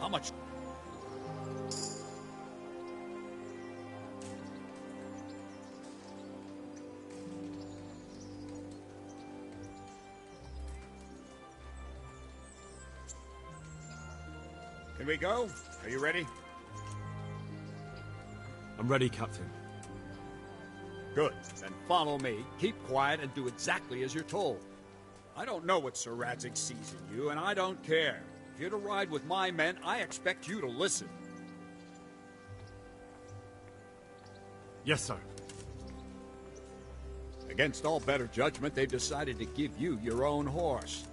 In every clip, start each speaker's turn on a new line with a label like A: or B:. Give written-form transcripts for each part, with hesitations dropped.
A: How much? Can we go? Are you ready?
B: I'm ready, Captain.
A: Good. Then follow me. Keep quiet and do exactly as you're told. I don't know what Sir Radzig sees in you, and I don't care. If you're to ride with my men, I expect you to listen.
B: Yes, sir.
A: Against all better judgment, they've decided to give you your own horse.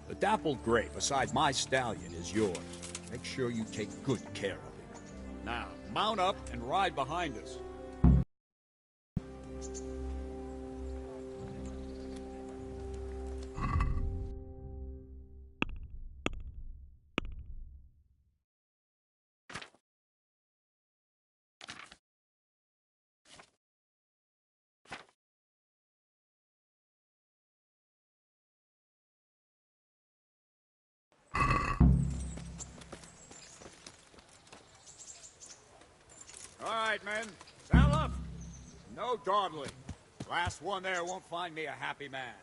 A: The dappled gray beside my stallion is yours. Make sure you take good care of him. Now, mount up and ride behind us. All right, men. Saddle up. No dawdling. Last one there won't find me a happy man.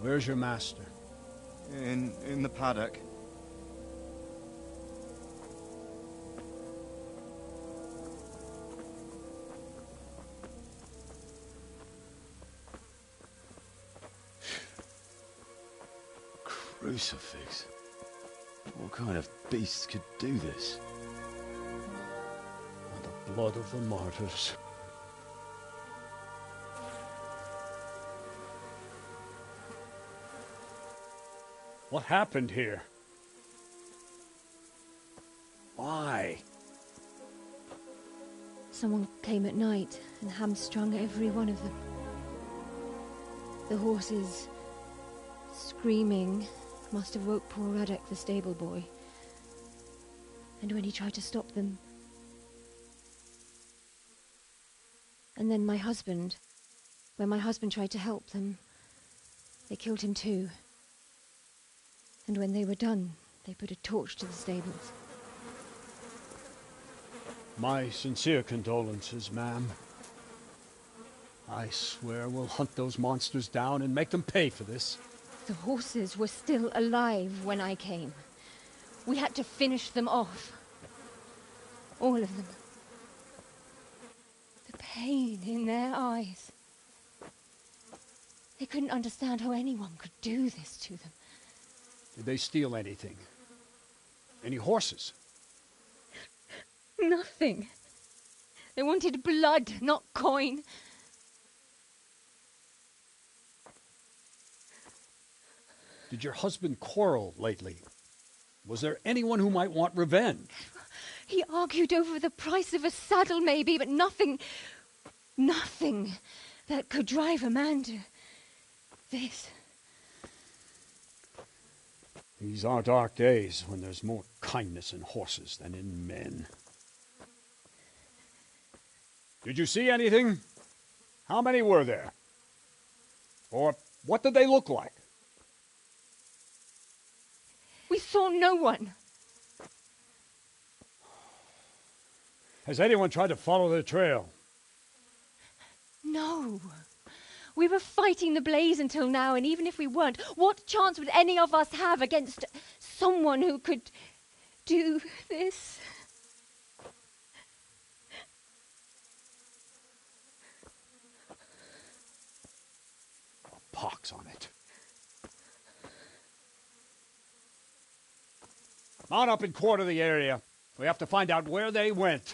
C: Where's your master?
D: In the paddock.
E: Crucifix? What kind of beast could do this?
C: The blood of the martyrs. What happened here? Why?
F: Someone came at night and hamstrung every one of them. The horses, screaming, must have woke poor Radek, the stable boy. And when he tried to stop them... And then my husband, when my husband tried to help them, they killed him too. And when they were done, they put a torch to the stables.
C: My sincere condolences, ma'am. I swear we'll hunt those monsters down and make them pay for this.
F: The horses were still alive when I came. We had to finish them off. All of them. The pain in their eyes. They couldn't understand how anyone could do this to them.
C: Did they steal anything? Any horses?
F: Nothing. They wanted blood, not coin.
C: Did your husband quarrel lately? Was there anyone who might want revenge?
F: He argued over the price of a saddle, maybe, but nothing that could drive a man to this.
C: These are dark days when there's more kindness in horses than in men. Did you see anything? How many were there? Or what did they look like?
F: We saw no one.
C: Has anyone tried to follow the trail?
F: No. We were fighting the blaze until now, and even if we weren't, what chance would any of us have against someone who could do this?
C: Pox on it. Mount up and quarter the area. We have to find out where they went.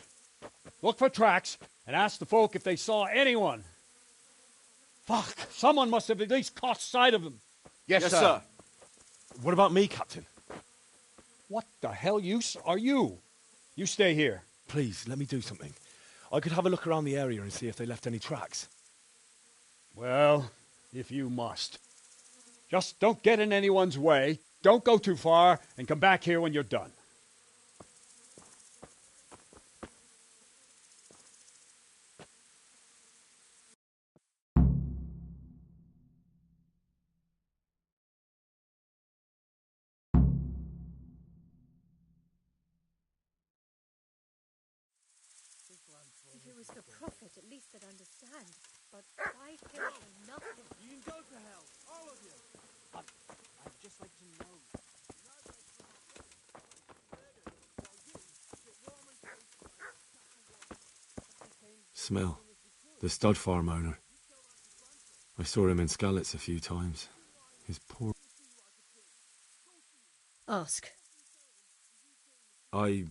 C: Look for tracks and ask the folk if they saw anyone. Fuck! Someone must have at least caught sight of them.
D: Yes, sir.
B: What about me, Captain?
C: What the hell use are you? You stay here.
B: Please, let me do something. I could have a look around the area and see if they left any tracks.
C: Well, if you must. Just don't get in anyone's way. Don't go too far, and come back here when you're done.
F: If it was for profit, at least they'd understand. But 5 kills for nothing.
B: You can go to hell, all of you. I'd just like to know. Smell. The stud farm owner. I saw him in Skalitz a few times. His poor...
F: Ask.
B: I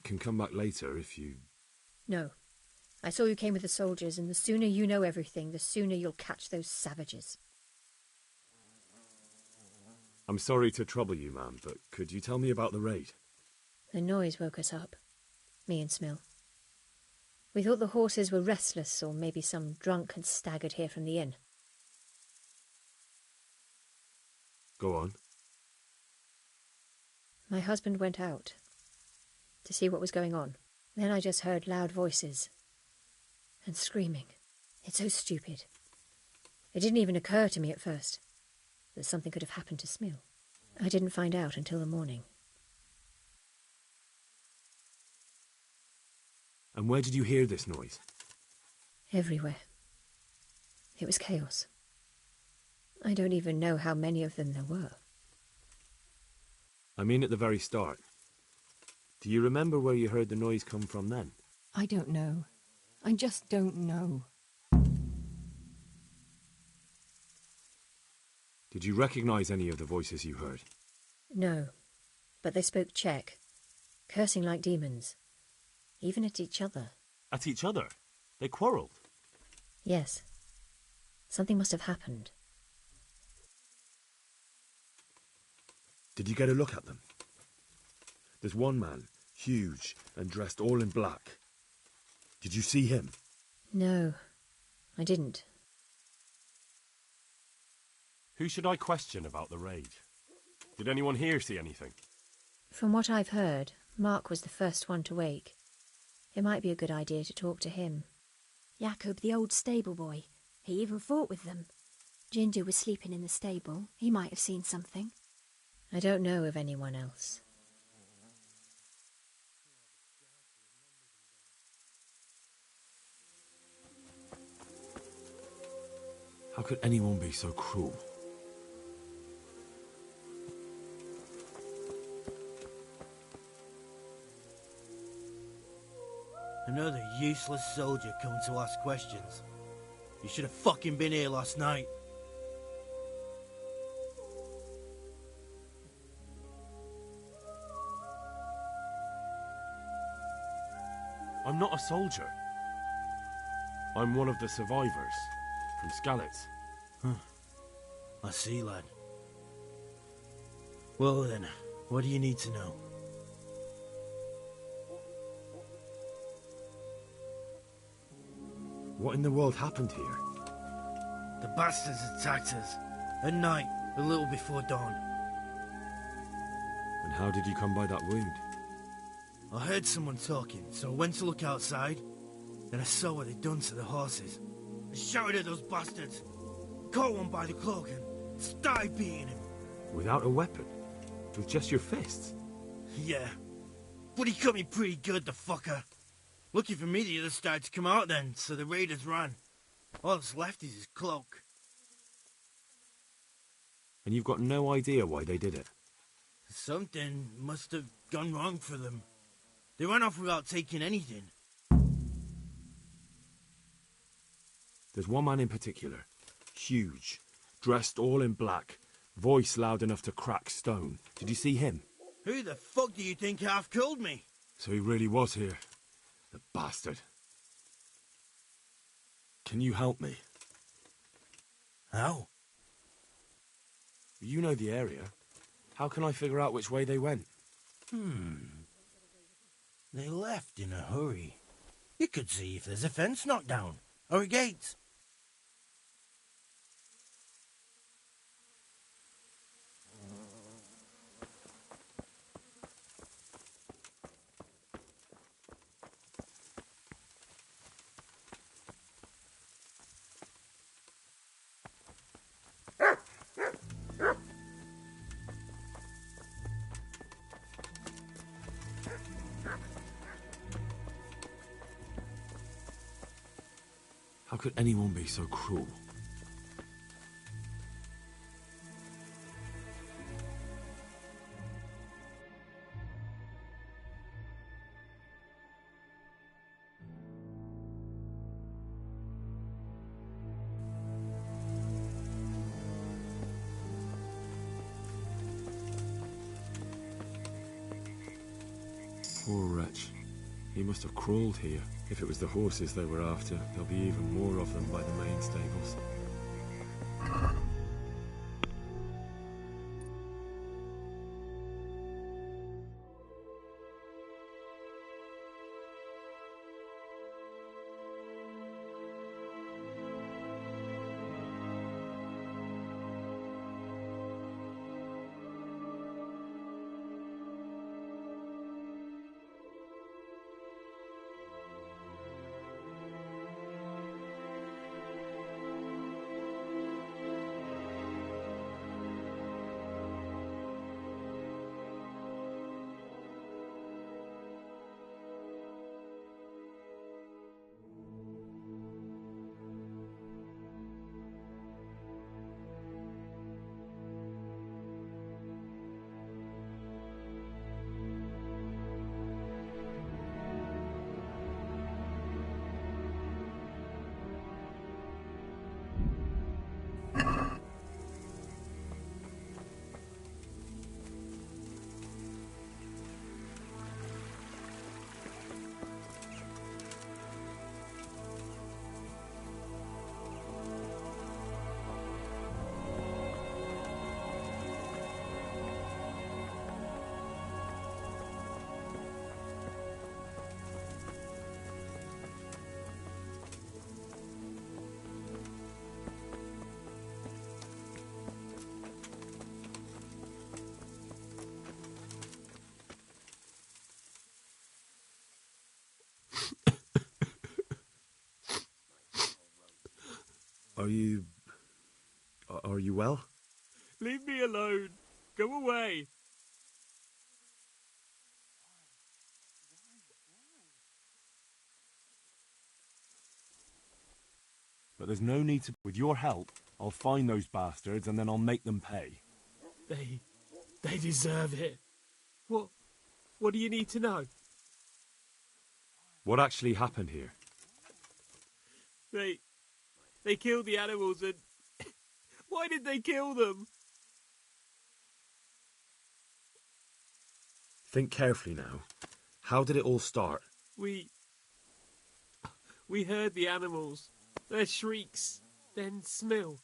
B: can come back later if you...
F: No. I saw you came with the soldiers, and the sooner you know everything, the sooner you'll catch those savages.
B: I'm sorry to trouble you, ma'am, but could you tell me about the raid?
F: The noise woke us up. Me and Smill. We thought the horses were restless, or maybe some drunk had staggered here from the inn.
B: Go on.
F: My husband went out to see what was going on. Then I just heard loud voices and screaming. It's so stupid. It didn't even occur to me at first that something could have happened to Smill. I didn't find out until the morning.
B: And where did you hear this noise?
F: Everywhere. It was chaos. I don't even know how many of them there were.
B: I mean at the very start. Do you remember where you heard the noise come from then?
G: I don't know. I just don't know.
B: Did you recognize any of the voices you heard?
F: No, but they spoke Czech, cursing like demons, even at each other.
B: At each other? They quarrelled?
F: Yes. Something must have happened.
B: Did you get a look at them? There's one man, huge and dressed all in black. Did you see him?
F: No, I didn't.
H: Who should I question about the raid? Did anyone here see anything?
F: From what I've heard, Mark was the first one to wake. It might be a good idea to talk to him.
I: Jacob, the old stable boy. He even fought with them. Ginger was sleeping in the stable. He might have seen something.
F: I don't know of anyone else.
B: How could anyone be so cruel?
J: Another useless soldier come to ask questions. You should have fucking been here last night.
H: I'm not a soldier. I'm one of the survivors from Skalitz.
J: I see, lad. Well then, what do you need to know?
B: What in the world happened here?
J: The bastards attacked us. At night, a little before dawn.
B: And how did you come by that wound?
J: I heard someone talking, so I went to look outside. Then I saw what they'd done to the horses. I shouted at those bastards. Caught one by the cloak and started beating him.
B: Without a weapon? With just your fists?
J: Yeah. But he cut me pretty good, the fucker. Lucky for me, the others started to come out then, so the raiders ran. All that's left is his cloak.
B: And you've got no idea why they did it?
J: Something must have gone wrong for them. They ran off without taking anything.
B: There's one man in particular. Huge. Dressed all in black. Voice loud enough to crack stone. Did you see him?
J: Who the fuck do you think half killed me?
B: So he really was here. The bastard. Can you help me?
J: How?
B: You know the area. How can I figure out which way they went?
J: They left in a hurry. You could see if there's a fence knocked down, or a gate.
B: How could anyone be so cruel? Poor wretch. He must have crawled here. If it was the horses they were after, there'll be even more of them by the main stables. Are you well?
H: Leave me alone. Go away.
B: But there's no need to... With your help, I'll find those bastards and then I'll make them pay.
H: They deserve it. What do you need to know?
B: What actually happened here?
H: They killed the animals and... Why did they kill them?
B: Think carefully now. How did it all start?
H: We heard the animals, their shrieks, then Smill.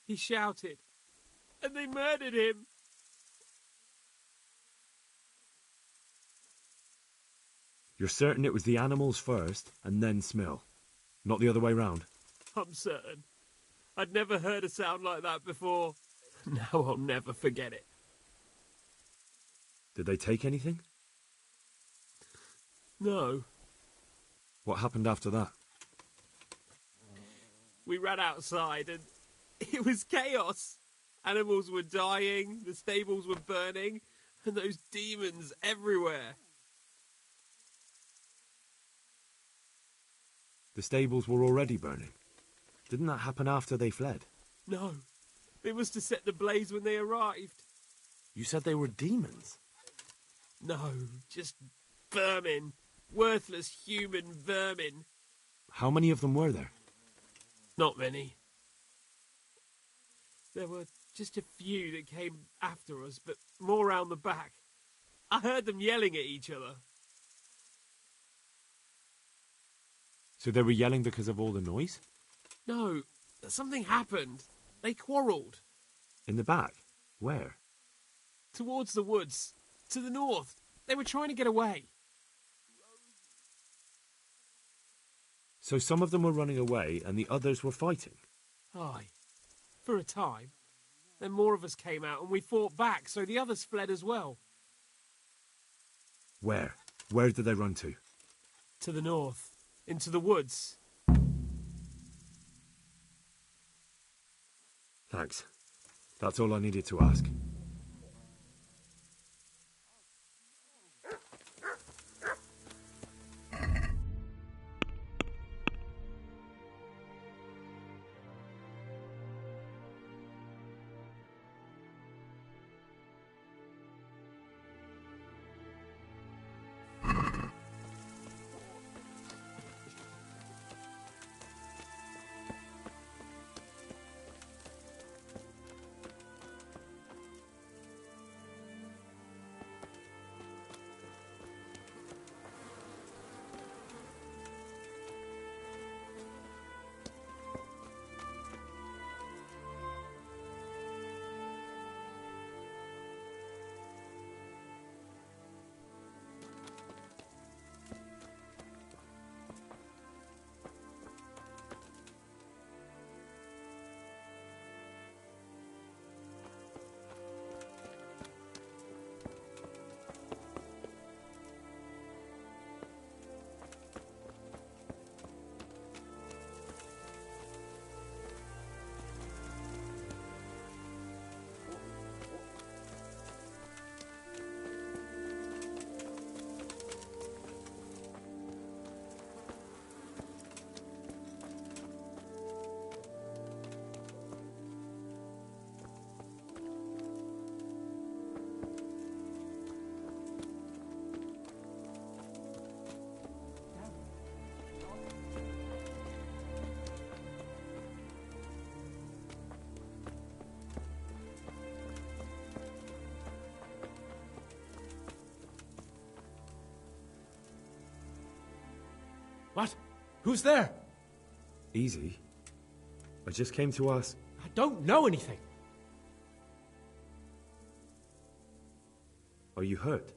H: He shouted, and they murdered him.
B: You're certain it was the animals first, and then Smill? Not the other way round?
H: I'm certain. I'd never heard a sound like that before. Now I'll never forget it.
B: Did they take anything?
H: No.
B: What happened after that?
H: We ran outside and it was chaos. Animals were dying, the stables were burning, and those demons everywhere.
B: The stables were already burning. Didn't that happen after they fled?
H: No. They must have set the blaze when they arrived.
B: You said they were demons?
H: No, just vermin. Worthless human vermin.
B: How many of them were there?
H: Not many. There were just a few that came after us, but more round the back. I heard them yelling at each other.
B: So they were yelling because of all the noise?
H: No, something happened. They quarrelled.
B: In the back? Where?
H: Towards the woods. To the north. They were trying to get away.
B: So some of them were running away and the others were fighting?
H: Aye. For a time. Then more of us came out and we fought back, so the others fled as well.
B: Where? Where did they run to?
H: To the north. Into the woods.
B: Thanks. That's all I needed to ask.
C: What? Who's there?
B: Easy. I just came to ask...
C: I don't know anything.
B: Are you hurt?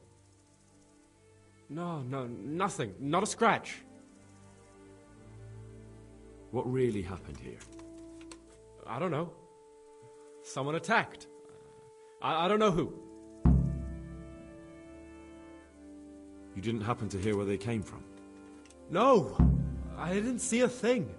C: No, nothing. Not a scratch.
B: What really happened here?
C: I don't know. Someone attacked. I don't know who.
B: You didn't happen to hear where they came from?
C: No, I didn't see a thing.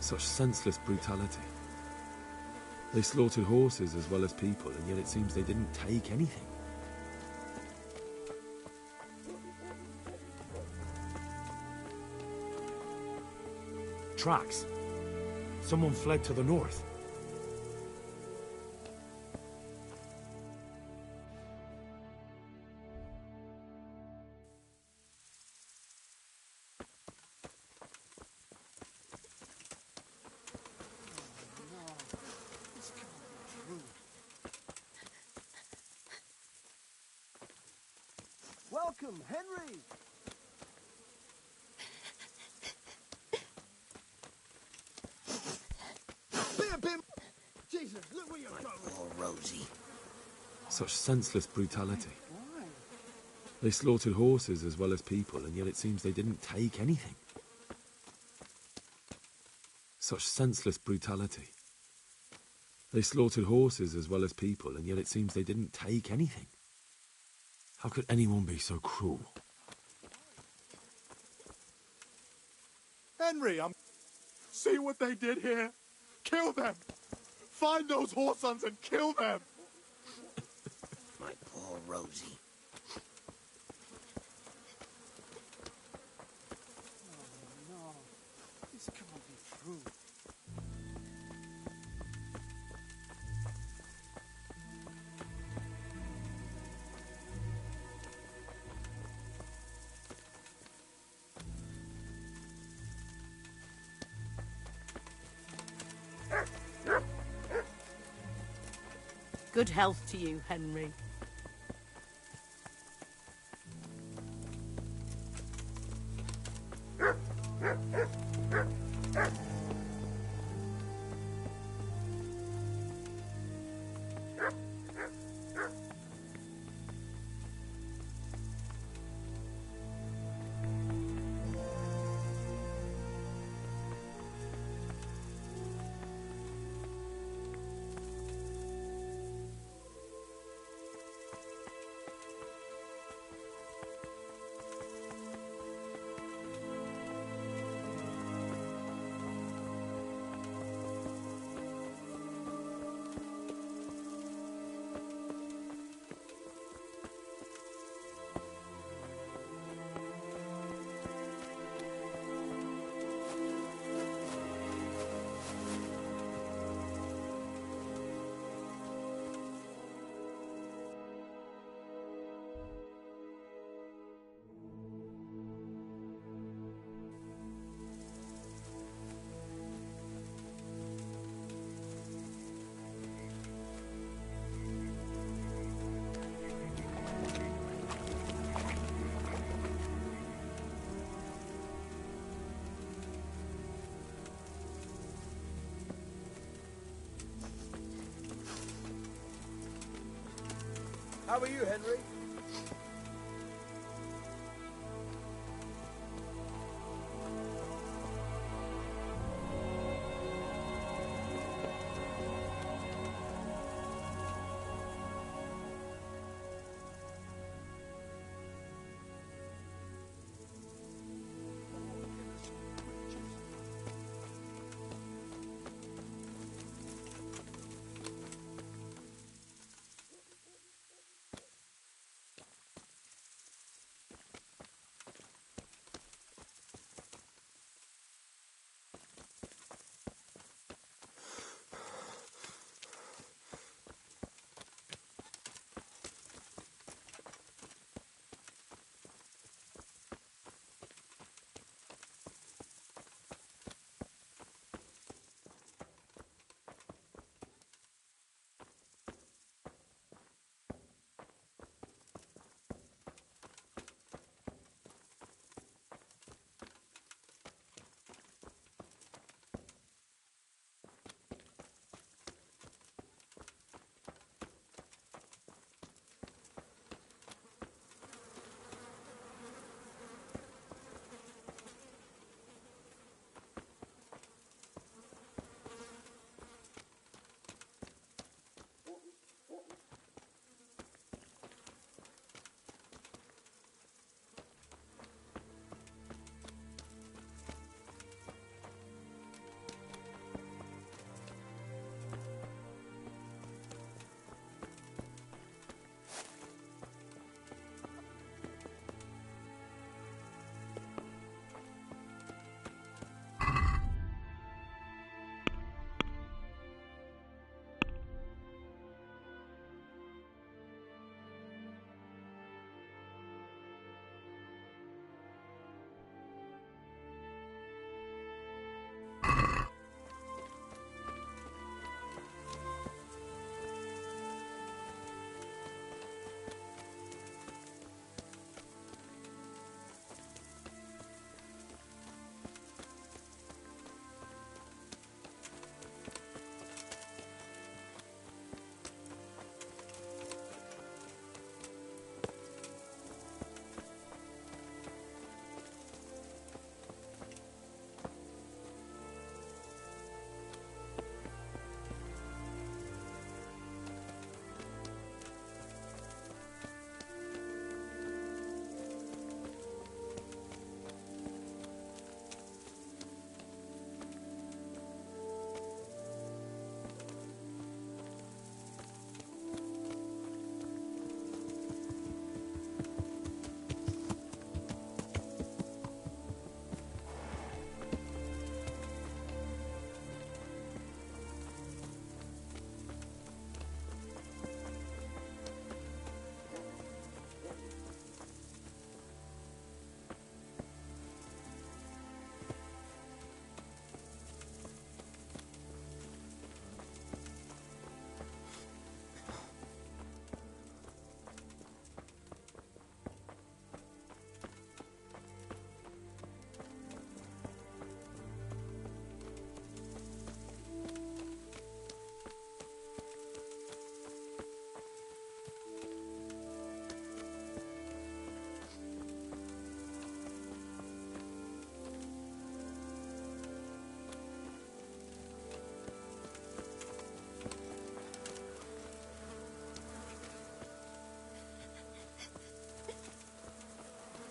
B: Such senseless brutality. They slaughtered horses as well as people, and yet it seems they didn't take anything.
J: Tracks. Someone fled to the north.
K: Welcome, Henry! Jesus, look where you're going!
J: Poor Rosie.
B: Such senseless brutality. They slaughtered horses as well as people, and yet it seems they didn't take anything. Such senseless brutality. They slaughtered horses as well as people, and yet it seems they didn't take anything. How could anyone be so cruel?
L: Henry, see what they did here? Kill them! Find those whoresons and kill them!
J: My poor Rosie.
K: No, this can't be true.
M: Good health to you, Henry.
K: How are you, Henry?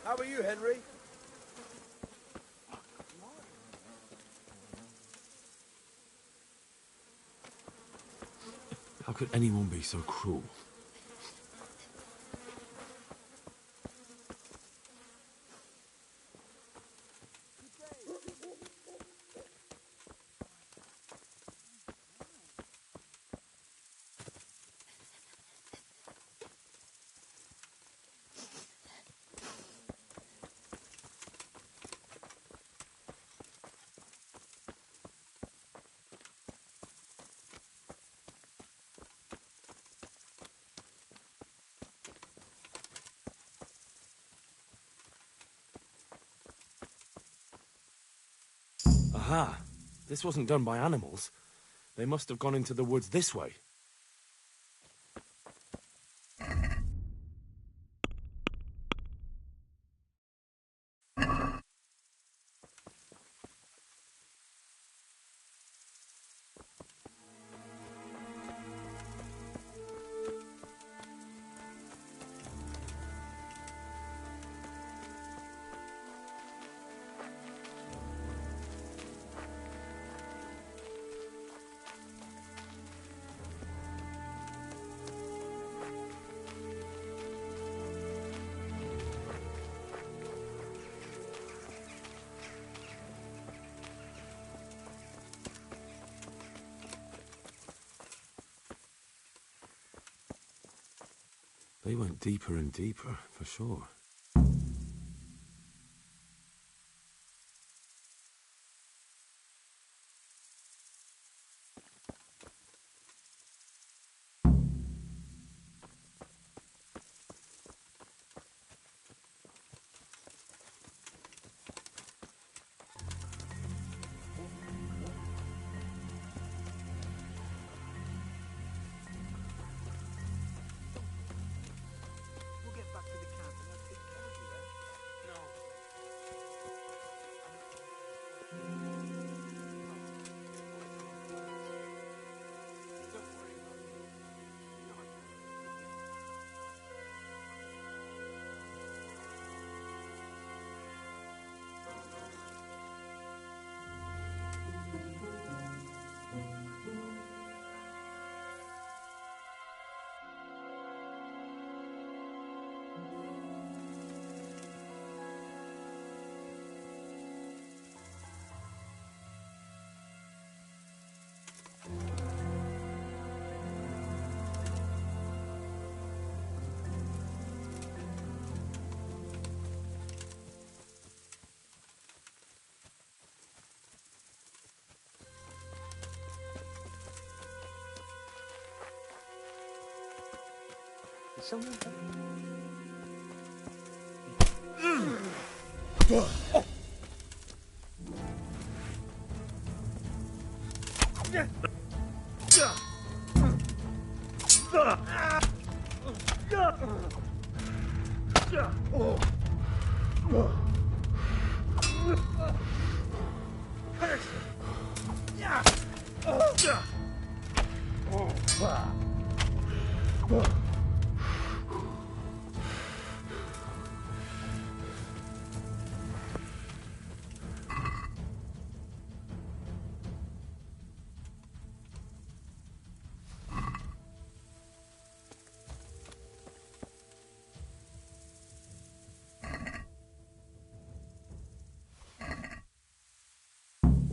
K: How are you, Henry?
B: How could anyone be so cruel? Aha! This wasn't done by animals. They must have gone into the woods this way. They went deeper and deeper, for sure.
K: We'll get back to the camp and have big candy then.
N: Is someone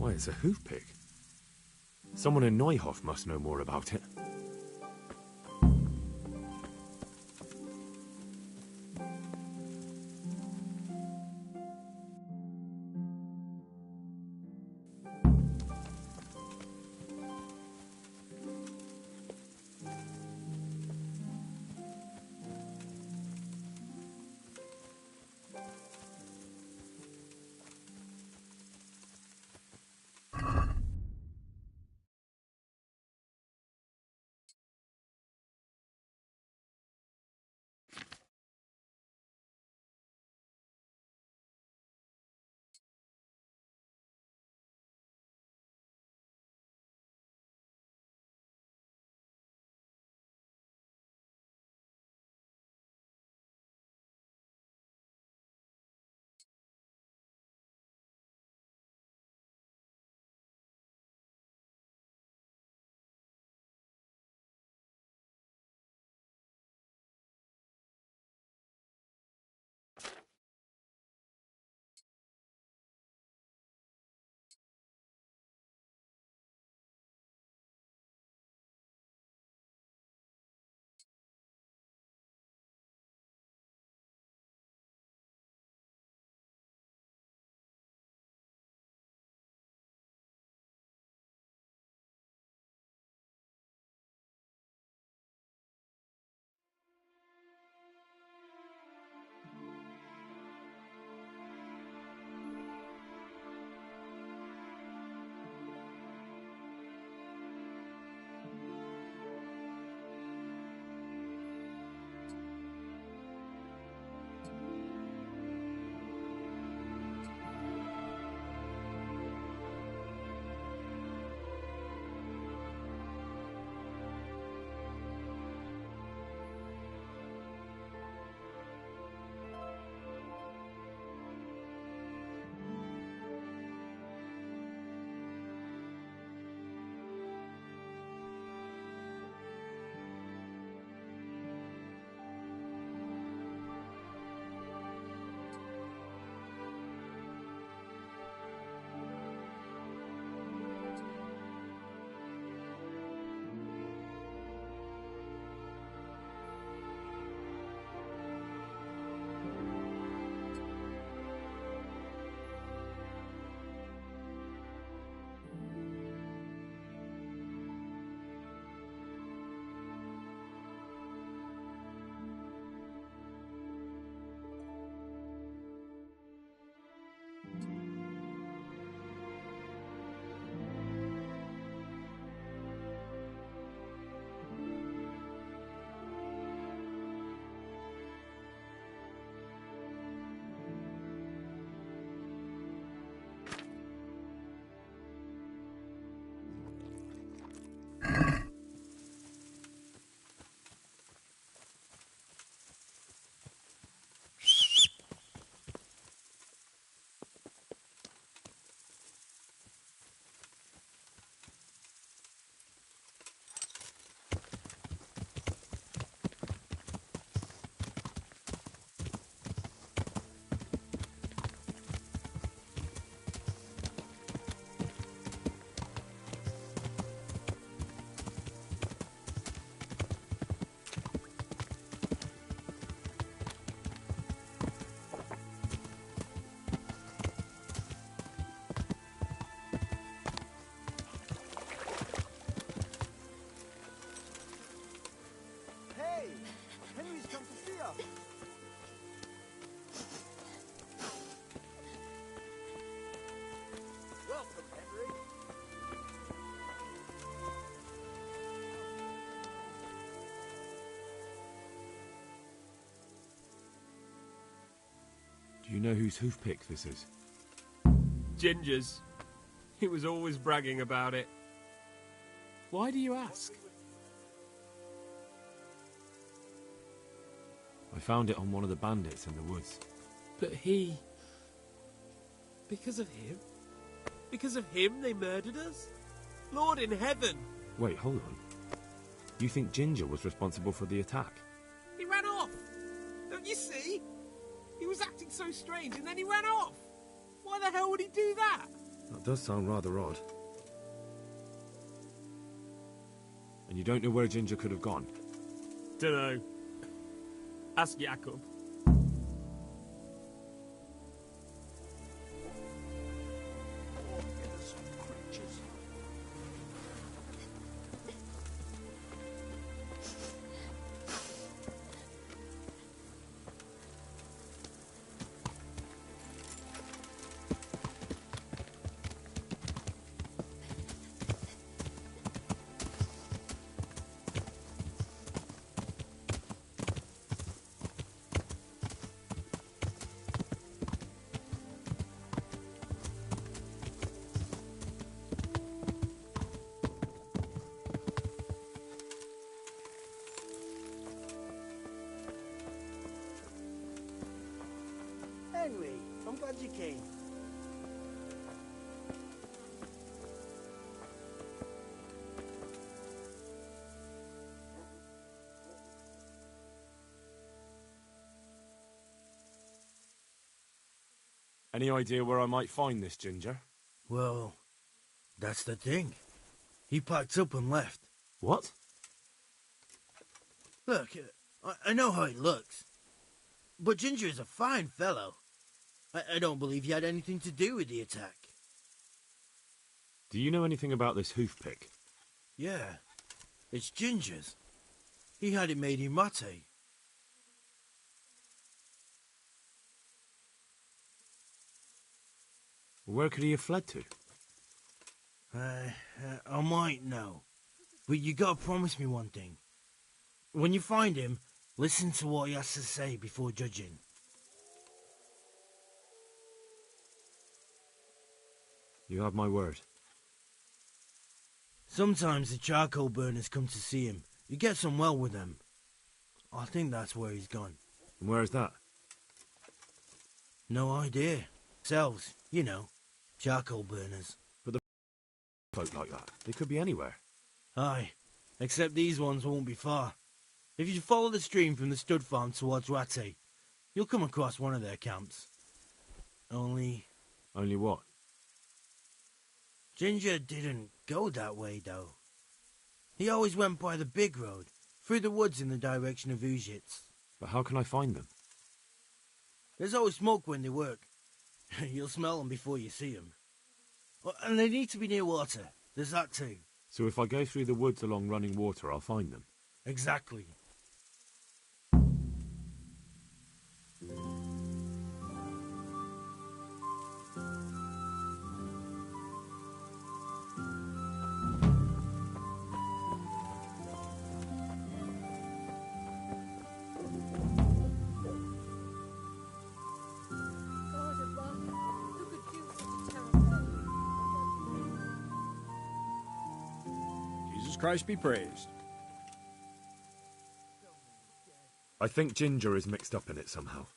B: Why, it's a hoof pick. Someone in Neuhof must know more about it. Do you know whose hoofpick this is?
H: Ginger's. He was always bragging about it. Why do you ask?
B: I found it on one of the bandits in the woods.
H: But he... Because of him? Because of him they murdered us? Lord in heaven!
B: Wait, hold on. You think Ginger was responsible for the attack?
H: He ran off! Don't you see? He was acting so strange and then he ran off! Why the hell would he do that?
B: That does sound rather odd. And you don't know where Ginger could have gone?
H: Dunno. Ask Jakob.
J: Henry, I'm glad you came.
B: Any idea where I might find this Ginger?
J: Well, that's the thing. He packed up and left.
B: What?
J: Look, I know how he looks. But Ginger is a fine fellow. I don't believe he had anything to do with the attack.
B: Do you know anything about this hoofpick?
J: Yeah, it's Ginger's. He had it made in mate.
B: Where could he have fled to?
J: I might know. But you gotta promise me one thing. When you find him, listen to what he has to say before judging.
B: You have my word.
J: Sometimes the charcoal burners come to see him. He gets on well with them. I think that's where he's gone.
B: And where is that?
J: No idea. Cells, you know. Charcoal burners.
B: But the folk like that, they could be anywhere.
J: Aye, except these ones won't be far. If you follow the stream from the stud farm towards Rattay, you'll come across one of their camps. Only
B: what?
J: Ginger didn't go that way, though. He always went by the big road, through the woods in the direction of Ujits.
B: But how can I find them?
J: There's always smoke when they work. You'll smell them before you see them. And they need to be near water. There's that too.
B: So if I go through the woods along running water, I'll find them?
J: Exactly.
A: Christ be praised.
B: I think Ginger is mixed up in it somehow.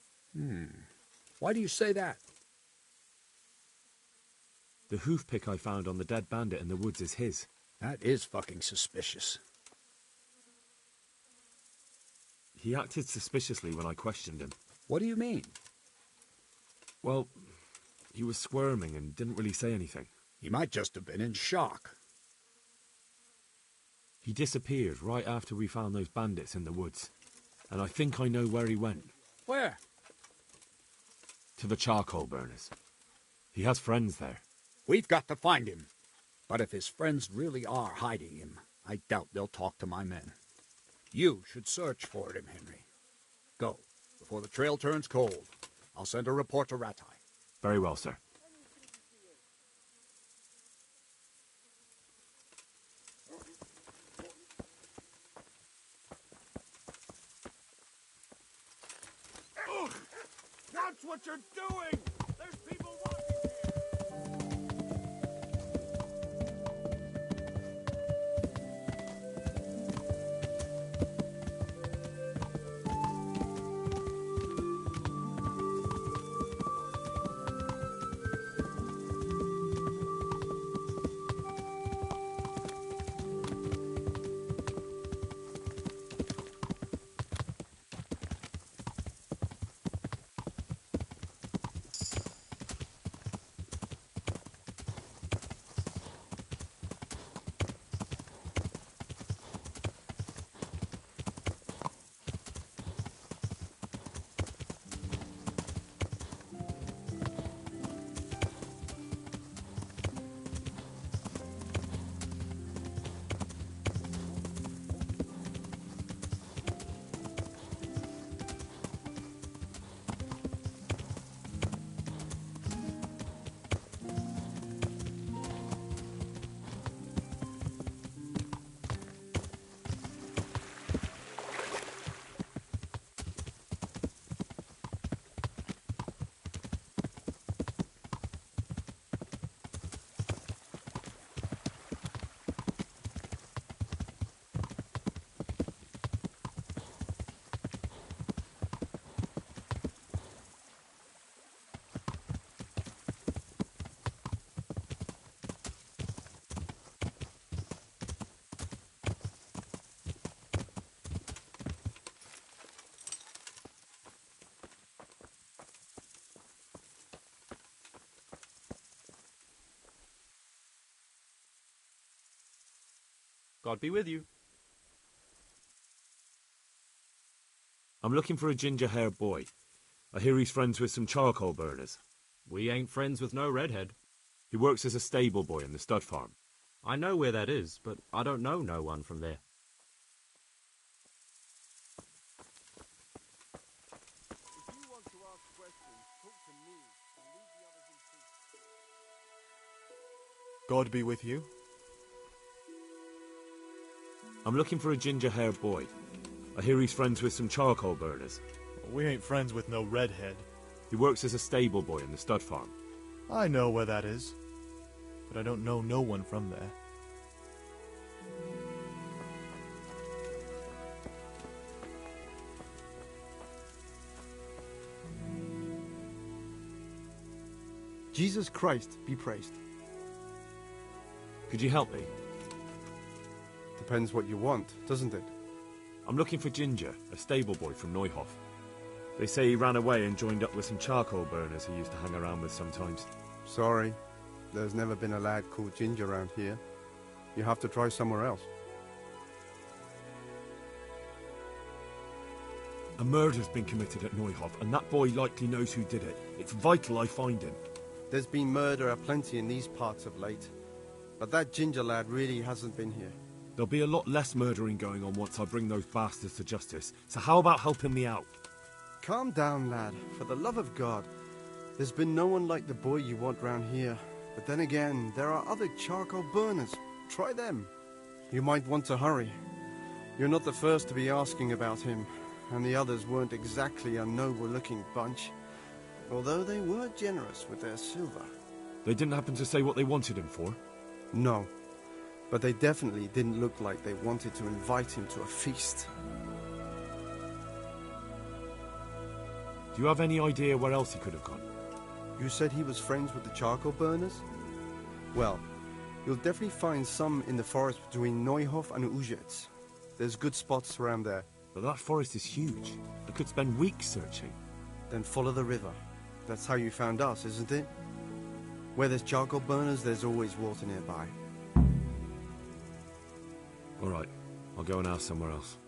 A: Why do you say that?
B: The hoofpick I found on the dead bandit in the woods is his.
A: That is fucking suspicious.
B: He acted suspiciously when I questioned him.
A: What do you mean?
B: Well, he was squirming and didn't really say anything.
A: He might just have been in shock.
B: He disappeared right after we found those bandits in the woods. And I think I know where he went.
A: Where?
B: To the charcoal burners. He has friends there.
A: We've got to find him. But if his friends really are hiding him, I doubt they'll talk to my men. You should search for him, Henry. Go, before the trail turns cold. I'll send a report to Rattay.
B: Very well, sir.
L: what you're doing! There's people watching here!
H: God be with you.
B: I'm looking for a ginger-haired boy. I hear he's friends with some charcoal burners.
N: We ain't friends with no redhead.
B: He works as a stable boy in the stud farm.
N: I know where that is, but I don't know no one from there.
L: If you want to ask questions, talk to me and leave the others in peace.
D: God be with you.
B: I'm looking for a ginger-haired boy. I hear he's friends with some charcoal burners.
O: We ain't friends with no redhead.
B: He works as a stable boy in the stud farm.
O: I know where that is, but I don't know no one from there.
D: Jesus Christ be praised.
B: Could you help me?
P: Depends what you want, doesn't it?
B: I'm looking for Ginger, a stable boy from Neuhof. They say he ran away and joined up with some charcoal burners he used to hang around with sometimes.
P: Sorry, there's never been a lad called Ginger around here. You have to try somewhere else.
B: A murder's been committed at Neuhof, and that boy likely knows who did it. It's vital I find him.
P: There's been murder aplenty in these parts of late, but that Ginger lad really hasn't been here.
B: There'll be a lot less murdering going on once I bring those bastards to justice, so how about helping me out?
P: Calm down, lad, for the love of God. There's been no one like the boy you want round here. But then again, there are other charcoal burners. Try them. You might want to hurry. You're not the first to be asking about him, and the others weren't exactly a noble-looking bunch, although they were generous with their silver.
B: They didn't happen to say what they wanted him for?
P: No, but they definitely didn't look like they wanted to invite him to a feast.
B: Do you have any idea where else he could have gone?
P: You said he was friends with the charcoal burners? Well, you'll definitely find some in the forest between Neuhof and Ujetz. There's good spots around there.
B: But that forest is huge. I could spend weeks searching.
P: Then follow the river. That's how you found us, isn't it? Where there's charcoal burners, there's always water nearby.
B: All right, I'll go and ask somewhere else.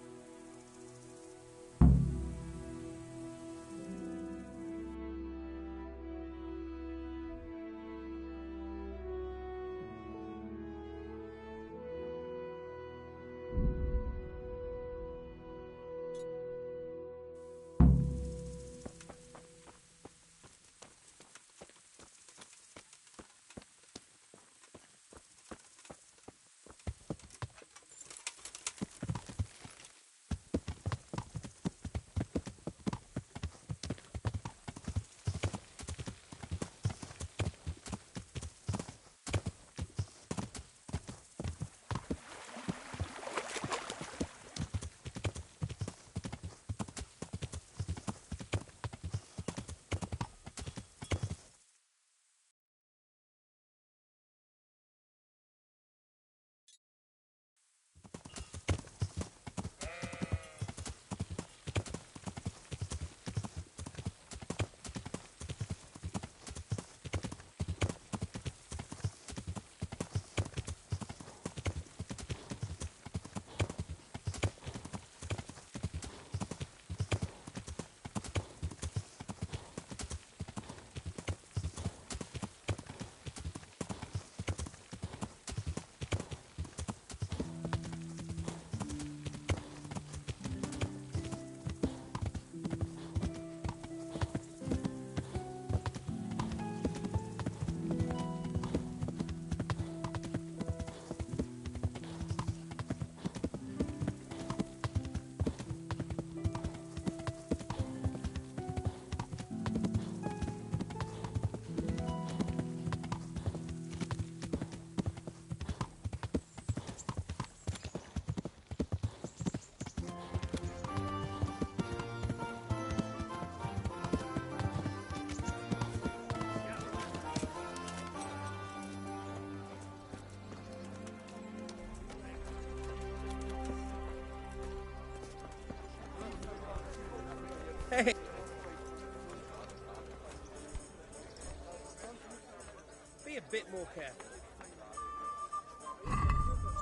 H: bit more careful.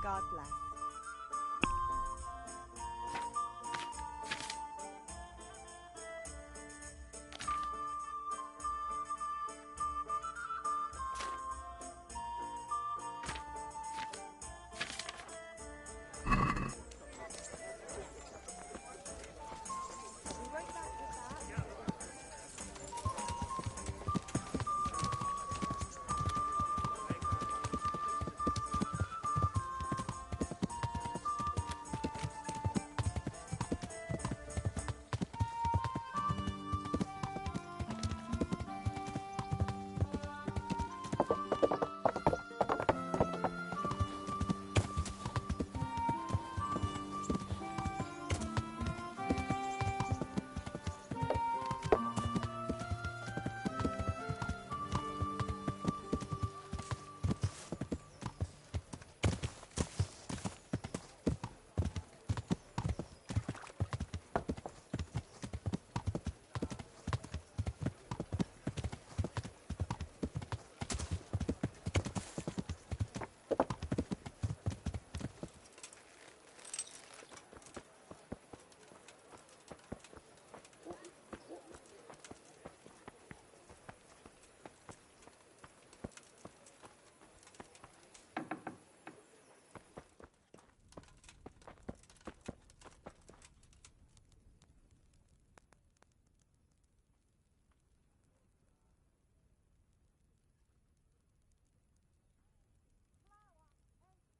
M: God bless.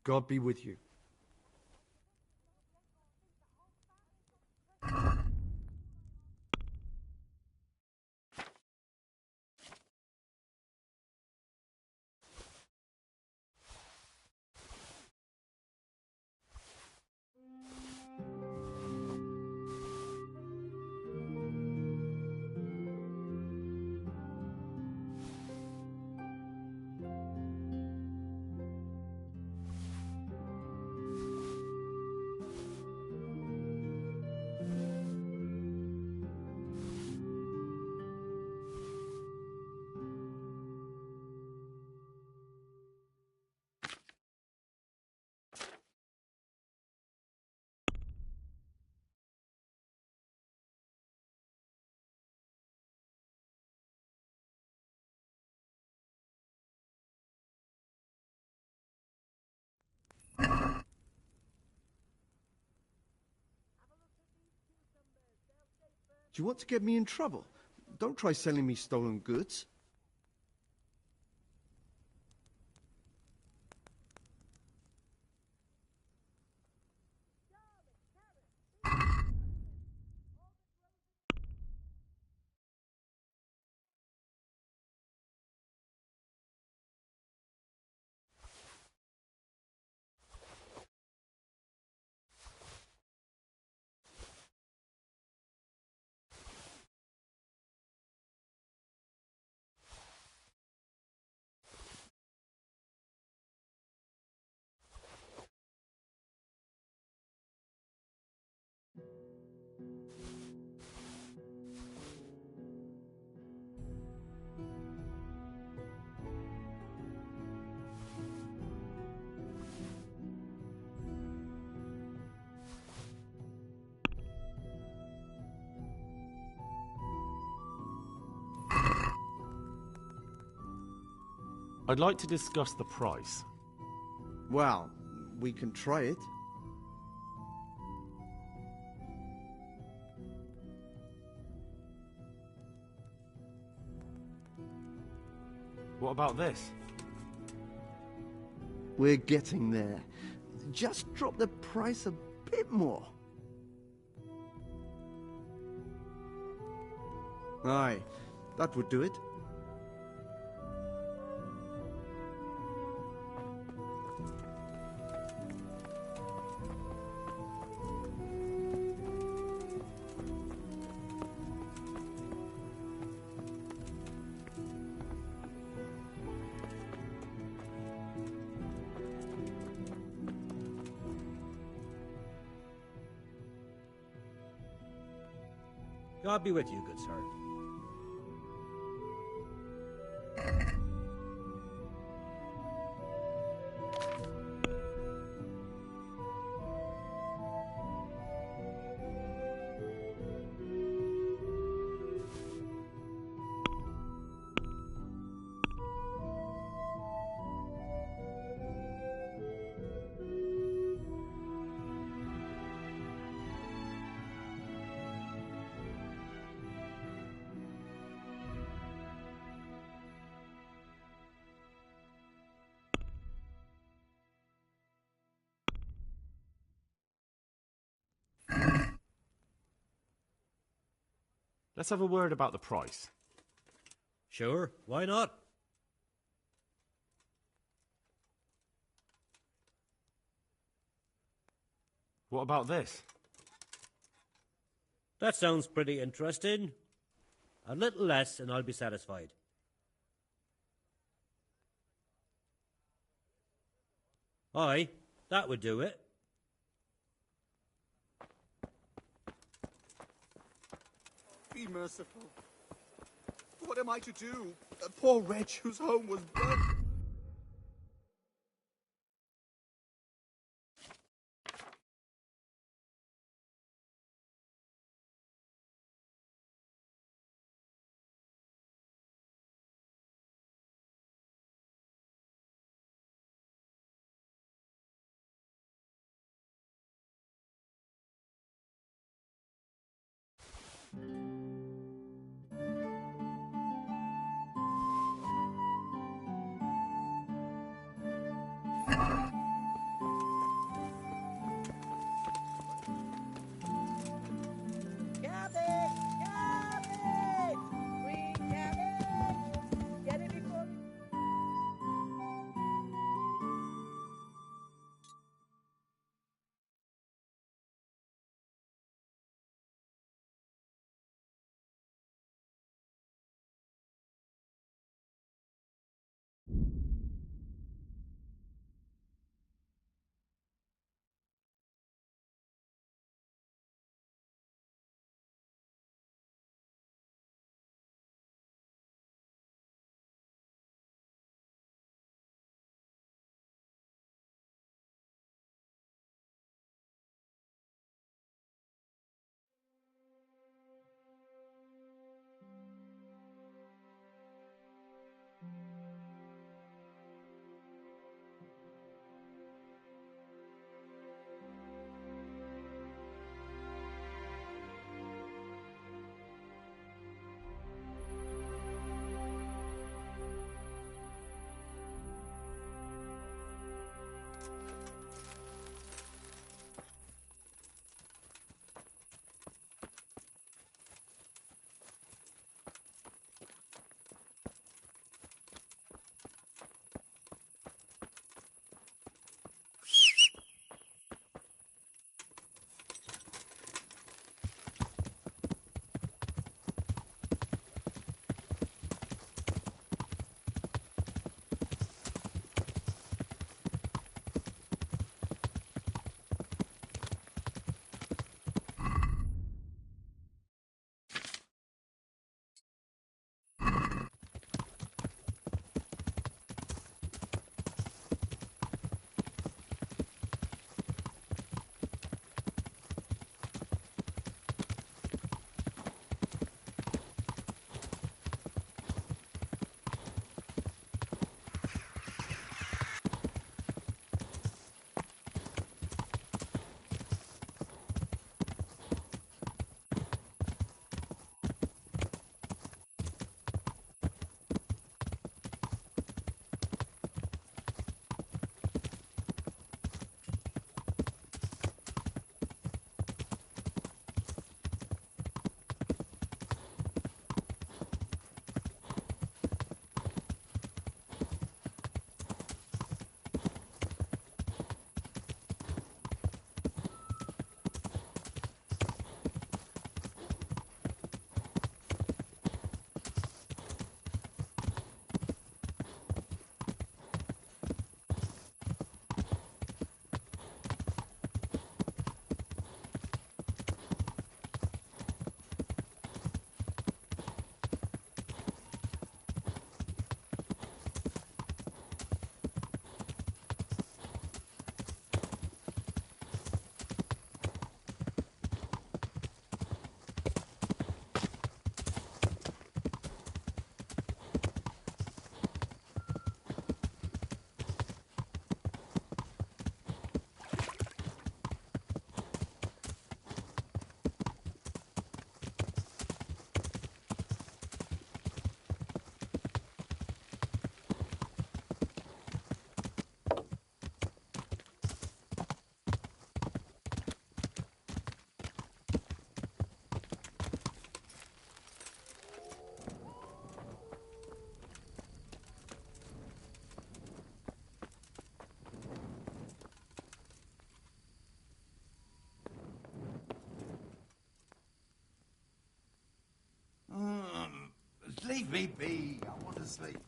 P: God be with you. Do you want to get me in trouble? Don't try selling me stolen goods.
B: I'd like to discuss the price.
P: Well, we can try it.
B: What about this?
P: We're getting there. Just drop the price a bit more. Aye, that would do it.
K: God be with you, good sir.
N: Let's have a word about the price.
Q: Sure, why not?
N: What about this?
Q: That sounds pretty interesting. A little less and I'll be satisfied. Aye, that would do it.
L: Be merciful. What am I to do? A poor wretch whose home was burnt.
R: me be. I want to sleep.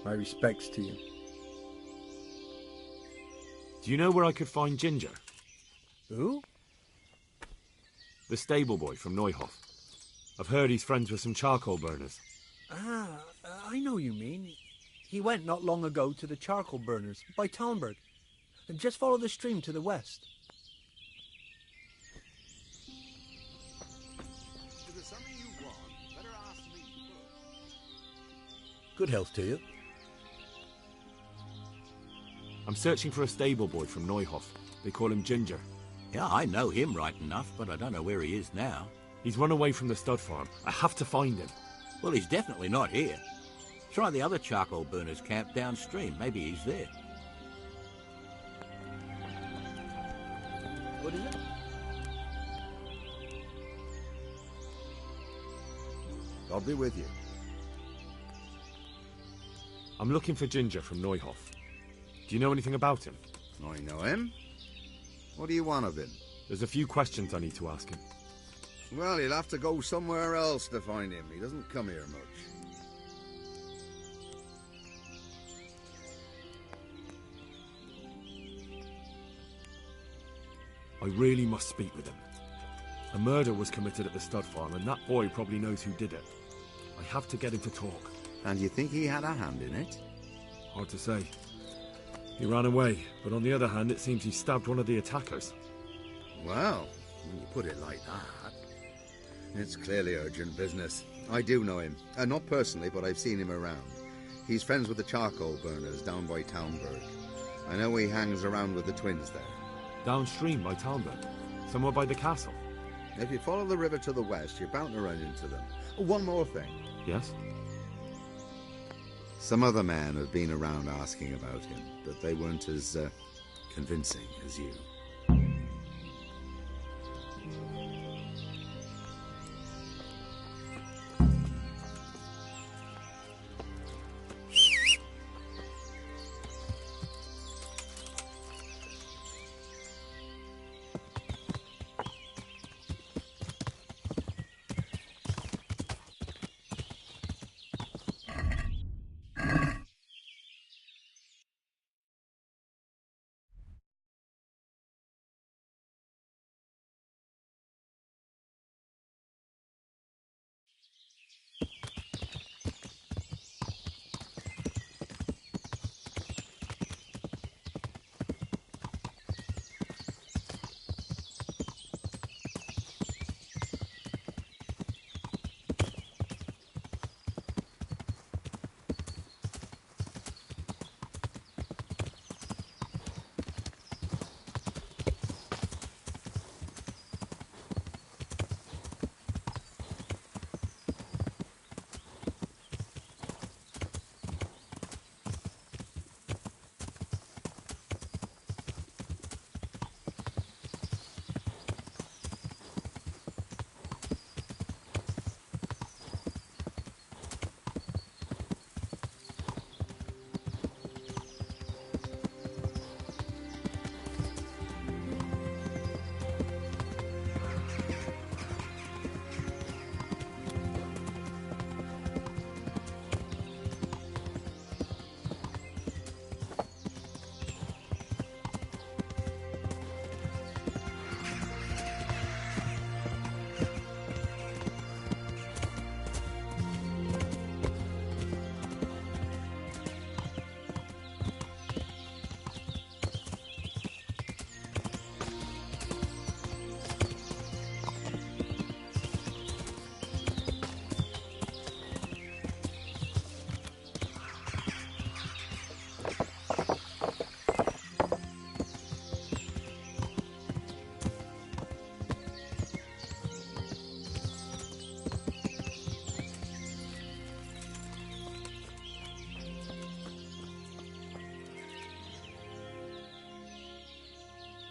S: My respects to you.
B: Do you know where I could find Ginger?
S: Who?
B: The stable boy from Neuhof. I've heard he's friends with some charcoal burners.
K: Ah, I know you mean. He went not long ago to the charcoal burners by Talmberg. And just follow the stream to the west.
R: If there's something you want, better ask me first.
S: Good health to you.
B: I'm searching for a stable boy from Neuhof. They call him Ginger.
T: Yeah, I know him right enough, but I don't know where he is now.
B: He's run away from the stud farm. I have to find him.
T: Well, he's definitely not here. Try the other charcoal burners camp downstream. Maybe he's there.
K: What is it?
R: I'll be with you.
B: I'm looking for Ginger from Neuhof. Do you know anything about him?
R: I know him. What do you want of him?
B: There's a few questions I need to ask him.
R: Well, you'll have to go somewhere else to find him. He doesn't come here much.
B: I really must speak with him. A murder was committed at the stud farm, and that boy probably knows who did it. I have to get him to talk.
R: And you think he had a hand in it?
B: Hard to say. He ran away, but on the other hand, it seems he stabbed one of the attackers.
R: Well, when you put it like that, it's clearly urgent business. I do know him. Not personally, but I've seen him around. He's friends with the charcoal burners down by Talmberg. I know he hangs around with the twins there.
B: Downstream by Talmberg? Somewhere by the castle?
R: If you follow the river to the west, you're bound to run into them. One more thing.
B: Yes?
R: Some other men have been around asking about him, but they weren't as convincing as you.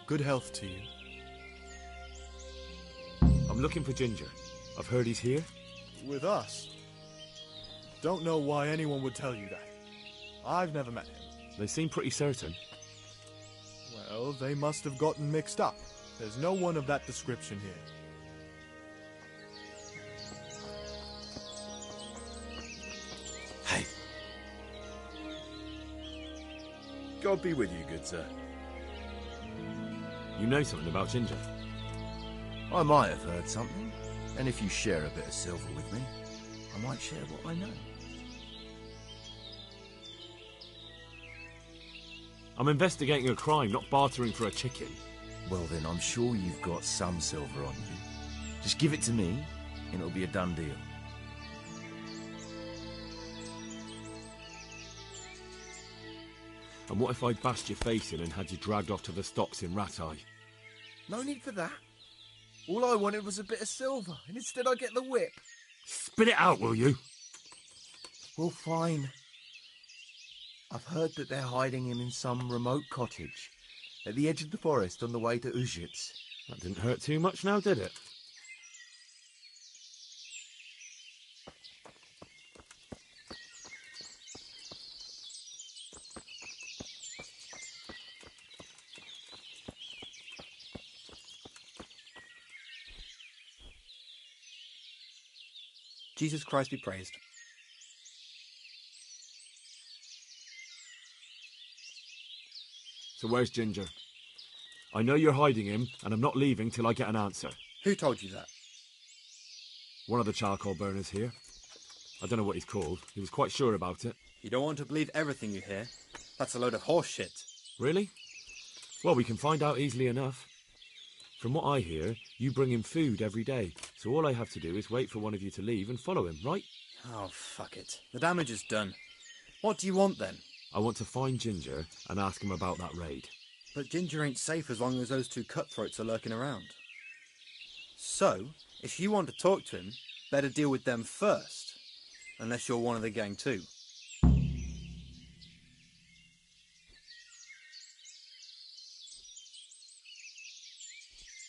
O: Good health to you.
B: I'm looking for Ginger. I've heard he's here.
O: With us? Don't know why anyone would tell you that. I've never met him.
B: They seem pretty certain.
O: Well, they must have gotten mixed up. There's no one of that description here.
B: Hey.
E: God be with you, good sir.
B: You know something about Ginger?
E: I might have heard something, and if you share a bit of silver with me, I might share what I know.
B: I'm investigating a crime, not bartering for a chicken.
E: Well then, I'm sure you've got some silver on you. Just give it to me, and it'll be a done deal.
B: And what if I bashed your face in and had you dragged off to the stocks in Rat Eye?
E: No need for that. All I wanted was a bit of silver, and instead I get the whip.
B: Spit it out, will you?
E: Well, fine. I've heard that they're hiding him in some remote cottage at the edge of the forest on the way to Ujits.
B: That didn't hurt too much now, did it?
D: Jesus Christ be praised.
B: So where's Ginger? I know you're hiding him, and I'm not leaving till I get an answer.
D: Who told you that?
B: One of the charcoal burners here. I don't know what he's called. He was quite sure about it.
D: You don't want to believe everything you hear. That's a load of horse shit.
B: Really? Well, we can find out easily enough. From what I hear, you bring him food every day, so all I have to do is wait for one of you to leave and follow him, right?
D: Oh, fuck it. The damage is done. What do you want, then?
B: I want to find Ginger and ask him about that raid.
D: But Ginger ain't safe as long as those two cutthroats are lurking around. So, if you want to talk to him, better deal with them first. Unless you're one of the gang too.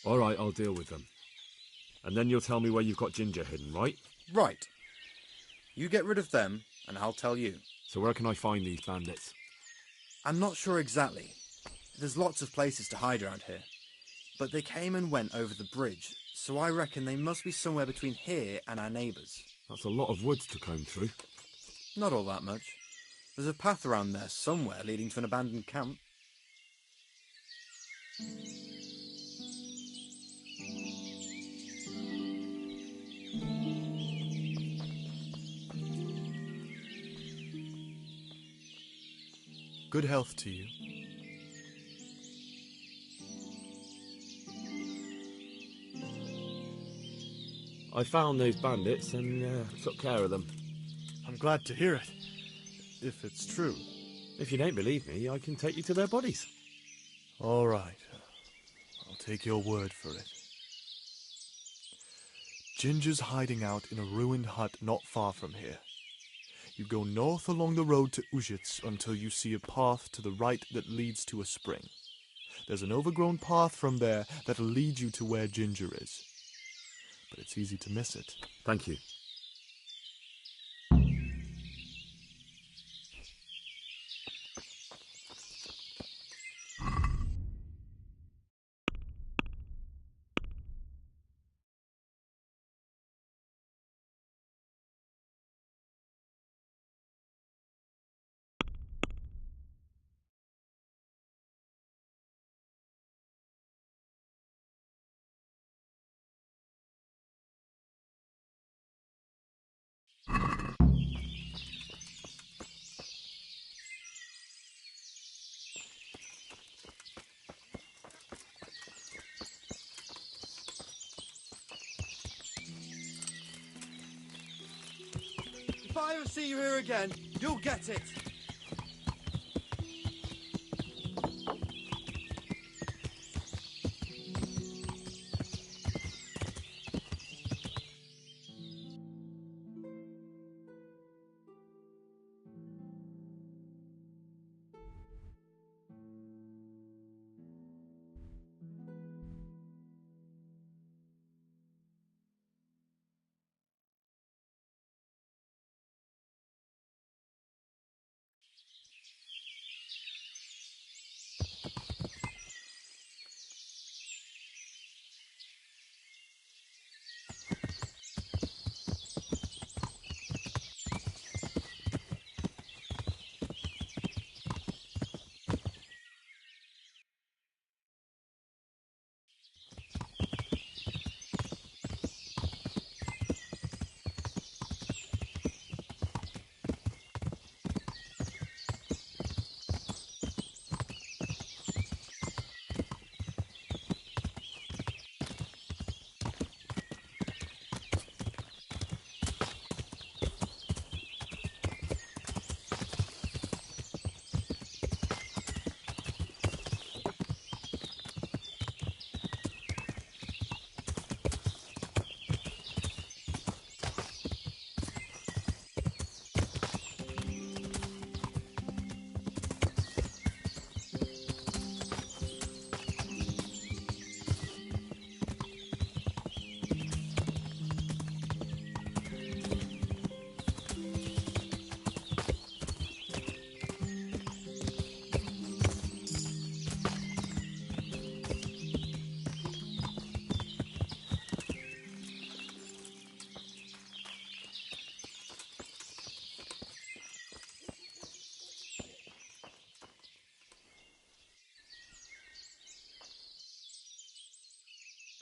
B: All right, I'll deal with them. And then you'll tell me where you've got Ginger hidden, right?
D: Right. You get rid of them, and I'll tell you.
B: So where can I find these bandits?
D: I'm not sure exactly. There's lots of places to hide around here. But they came and went over the bridge, so I reckon they must be somewhere between here and our neighbours.
B: That's a lot of woods to comb through.
D: Not all that much. There's a path around there somewhere leading to an abandoned camp.
O: Good health to you.
B: I found those bandits and took care of them.
O: I'm glad to hear it. If it's true.
B: If you don't believe me, I can take you to their bodies.
O: All right. I'll take your word for it. Ginger's hiding out in a ruined hut not far from here. You go north along the road to Ujits until you see a path to the right that leads to a spring. There's an overgrown path from there that'll lead you to where Ginger is. But it's easy to miss it.
B: Thank you.
D: If I ever see you here again, you'll get it.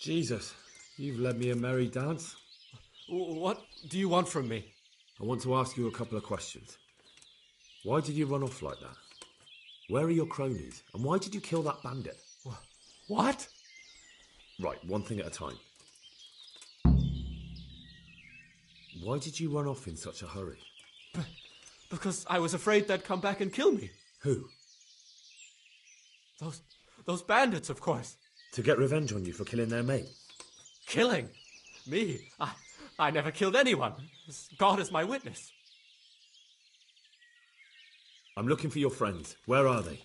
B: Jesus, you've led me a merry dance.
N: What do you want from me?
B: I want to ask you a couple of questions. Why did you run off like that? Where are your cronies? And why did you kill that bandit?
N: What?
B: Right, one thing at a time. Why did you run off in such a hurry?
N: Because I was afraid they'd come back and kill me.
B: Who?
N: Those bandits, of course.
B: To get revenge on you for killing their mate?
N: Killing? Me? I never killed anyone. God is my witness.
B: I'm looking for your friends. Where are they?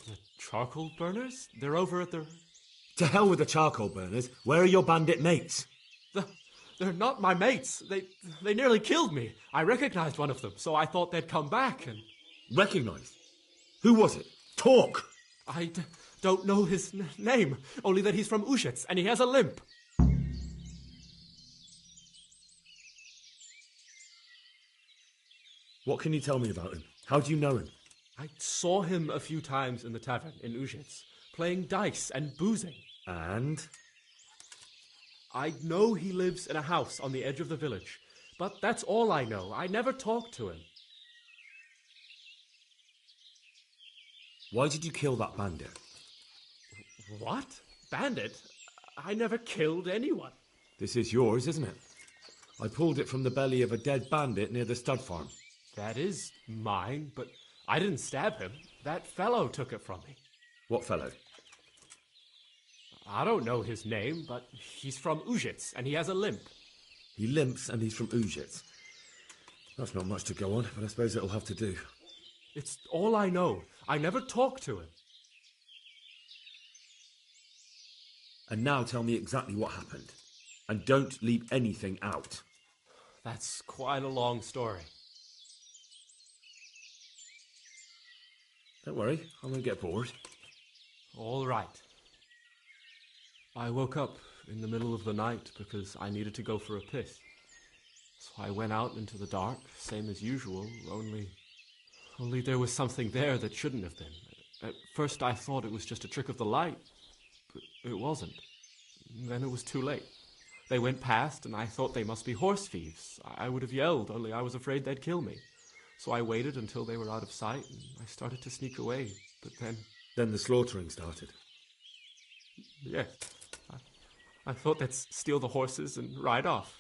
N: The charcoal burners? They're over at the...
B: To hell with the charcoal burners. Where are your bandit mates?
N: They're not my mates. They nearly killed me. I recognized one of them, so I thought they'd come back and...
B: Recognized? Who was it? Talk!
N: I don't know his name, only that he's from Ushitz, and he has a limp.
B: What can you tell me about him? How do you know him?
N: I saw him a few times in the tavern in Ushitz, playing dice and boozing.
B: And?
N: I know he lives in a house on the edge of the village, but that's all I know. I never talked to him.
B: Why did you kill that bandit?
N: What? Bandit? I never killed anyone.
B: This is yours, isn't it? I pulled it from the belly of a dead bandit near the stud farm.
N: That is mine, but I didn't stab him. That fellow took it from me.
B: What fellow?
N: I don't know his name, but he's from Ushitz, and he has a limp.
B: He limps and he's from Ushitz. That's not much to go on, but I suppose it'll have to do.
N: It's all I know. I never talked to him.
B: And now tell me exactly what happened. And don't leave anything out.
N: That's quite a long story.
B: Don't worry, I won't get bored.
N: All right. I woke up in the middle of the night because I needed to go for a piss. So I went out into the dark, same as usual, only there was something there that shouldn't have been. At first I thought it was just a trick of the light, but it wasn't. Then it was too late. They went past, and I thought they must be horse thieves. I would have yelled, only I was afraid they'd kill me. So I waited until they were out of sight, and I started to sneak away, but then...
B: Then the slaughtering started?
N: Yes. I thought they'd steal the horses and ride off.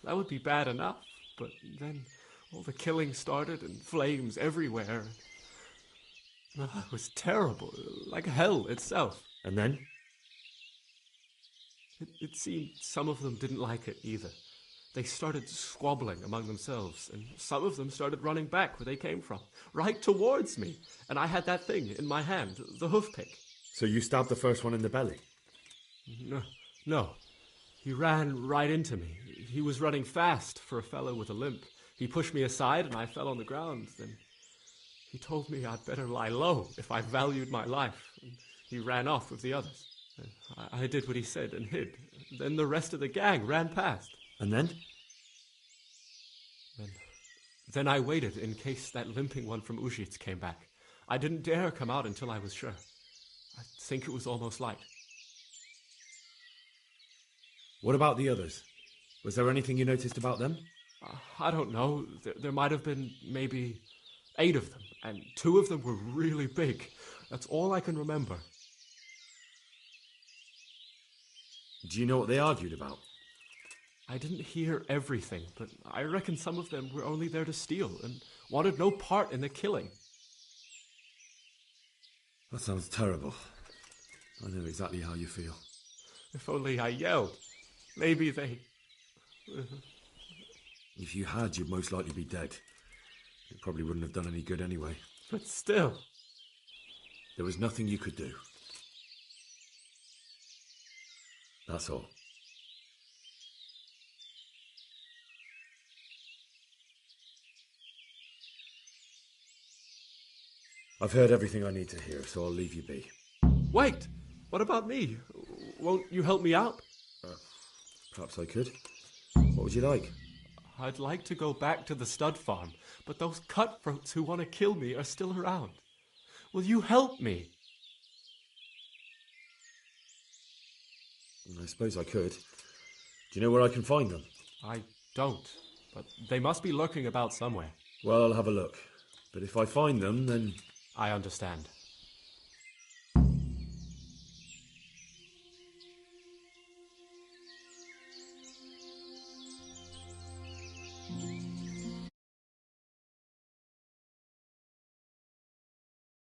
N: That would be bad enough, but then all the killing started and flames everywhere. It was terrible, like hell itself.
B: And then?
N: It seemed some of them didn't like it either. They started squabbling among themselves, and some of them started running back where they came from, right towards me. And I had that thing in my hand, the hoof pick.
B: So you stabbed the first one in the belly?
N: No. He ran right into me. He was running fast for a fellow with a limp. He pushed me aside and I fell on the ground. Then he told me I'd better lie low if I valued my life. And he ran off with the others. I did what he said and hid. Then the rest of the gang ran past.
B: And then?
N: Then I waited in case that limping one from Ushitz came back. I didn't dare come out until I was sure. I think it was almost light.
B: What about the others? Was there anything you noticed about them?
N: I don't know. There might have been maybe 8 of them, and 2 of them were really big. That's all I can remember.
B: Do you know what they argued about?
N: I didn't hear everything, but I reckon some of them were only there to steal and wanted no part in the killing.
B: That sounds terrible. I know exactly how you feel.
N: If only I yelled. Maybe they...
B: If you had, you'd most likely be dead. It probably wouldn't have done any good anyway.
N: But still...
B: There was nothing you could do. That's all. I've heard everything I need to hear, so I'll leave you be.
N: Wait! What about me? Won't you help me out?
B: Perhaps I could. What would you like?
N: I'd like to go back to the stud farm, but those cutthroats who want to kill me are still around. Will you help me?
B: I suppose I could. Do you know where I can find them?
N: I don't, but they must be lurking about somewhere.
B: Well, I'll have a look. But if I find them, then...
N: I understand.